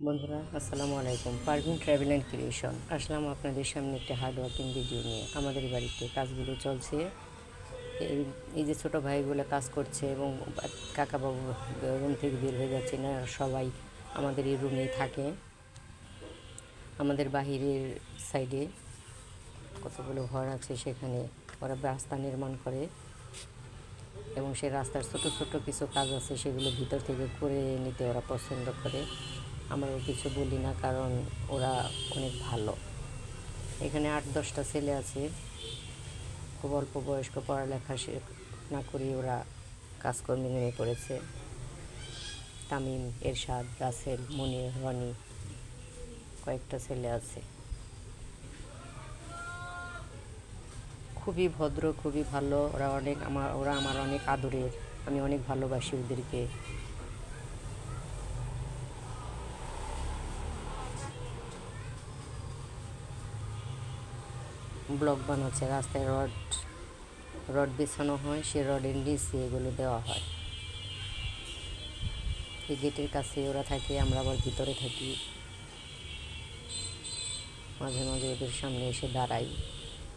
বন্ধুরা আসসালামু আলাইকুম। পারভিন ট্রাভেল অ্যান্ড ক্রিয়েশন আসলাম আপনাদের সামনে একটি হার্ড ওয়ার্কিং ভিডিও নিয়ে। আমাদের বাড়িতে কাজগুলো চলছে। এই যে ছোটো ভাইগুলো কাজ করছে এবং কাকাবাবু রুম থেকে বের হয়ে যাচ্ছে না, সবাই আমাদের এই রুমেই থাকে। আমাদের বাহিরের সাইডে কতগুলো ঘর আছে, সেখানে ওরা রাস্তা নির্মাণ করে এবং সেই রাস্তার ছোটো ছোটো কিছু কাজ আছে, সেগুলো ভিতর থেকে করে নিতে ওরা পছন্দ করে। আমরাও কিছু বলি না, কারণ ওরা অনেক ভালো। এখানে ৮-১০টা ছেলে আছে, খুব অল্প বয়স্ক, পড়ালেখা না করে ওরা কাজকর্মে নেমে পড়েছে। তামিম, এরশাদ, রাসেল, মনির, রনি, কয়েকটা ছেলে আছে। খুবই ভদ্র, খুবই ভালো। ওরা আমার অনেক আদরের, আমি অনেক ভালোবাসি ওদেরকে। ব্লক বানাচ্ছে, রাস্তায় রড বিছানো হয়, সে রডের নিচে এগুলো দেওয়া হয়। এই গেটের কাছে ওরা থাকে, আমরা আবার ভিতরে থাকি। মাঝে মাঝে ওদের সামনে এসে দাঁড়াই।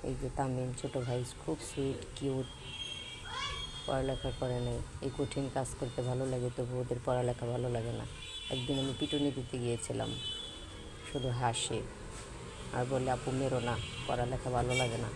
এই যে তামিম ছোটো ভাই, খুব সুইট, কিউট, পড়ালেখা করে নাই। এই কঠিন কাজ করতে ভালো লাগে, তবু ওদের পড়ালেখা ভালো লাগে না। একদিন আমি পিটুনি দিতে গিয়েছিলাম, শুধু হাসে আর বলে, আপু মেরো না, পড়ালেখা ভালো লাগে না।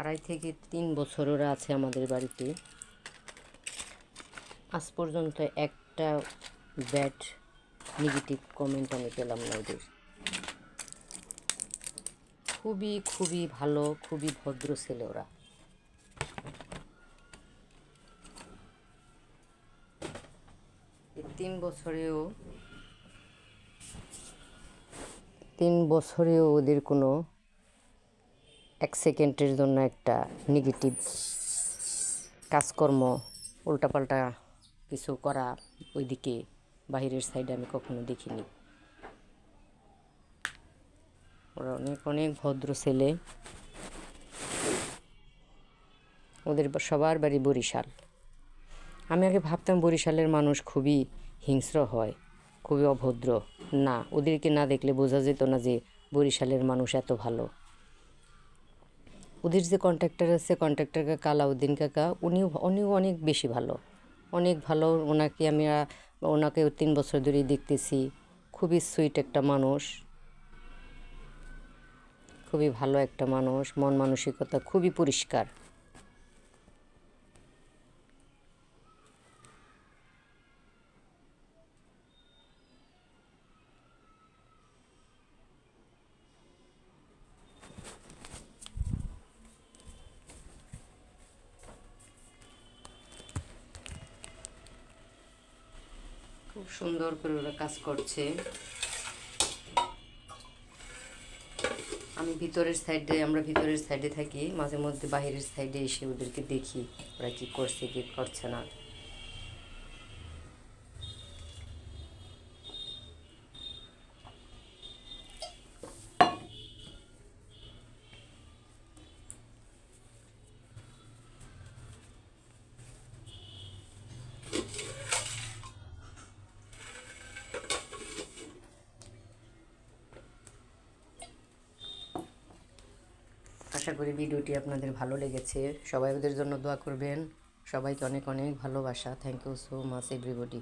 আড়াই থেকে ৩ বছর ওরা আছে আমাদের বাড়িতে। আজ পর্যন্ত একটা ব্যাড নেগেটিভ কমেন্ট আমি পেলাম না ওদের। খুবই খুবই ভালো, খুবই ভদ্র ছেলে ওরা। এই ৩ বছরেও ওদের কোনো ১ সেকেন্ডের জন্য একটা নেগেটিভ কাজকর্ম, উল্টাপাল্টা কিছু করা ওইদিকে বাহিরের সাইডে আমি কখনো দেখিনি। ওরা অনেক অনেক ভদ্র ছেলে। ওদের সবার বাড়ি বরিশাল। আমি আগে ভাবতাম বরিশালের মানুষ খুবই হিংস্র হয়, খুবই অভদ্র। না, ওদেরকে না দেখলে বোঝা যেত না যে বরিশালের মানুষ এত ভালো। ওদের যে কন্ট্রাক্টর আছে, কন্ট্রাক্টর কাকা আলাউদ্দিন কাকা, উনিও অনেক বেশি ভালো, অনেক ভালো। ওনাকে ৩ বছর ধরেই দেখতেছি। খুবই সুইট একটা মানুষ, খুবই ভালো একটা মানুষ, মন মানসিকতা খুবই পরিষ্কার। খুব সুন্দর করে ওরা কাজ করছে। আমরা ভিতরের সাইডে থাকি, মাঝে মধ্যে বাহিরের সাইডে এসে ওদেরকে দেখি ওরা কী করছে কী করছে না। আশা করি ভিডিওটি আপনাদের ভালো লেগেছে। সবাই ওদের জন্য দোয়া করবেন। সবাইকে অনেক অনেক ভালোবাসা। Thank you so much everybody.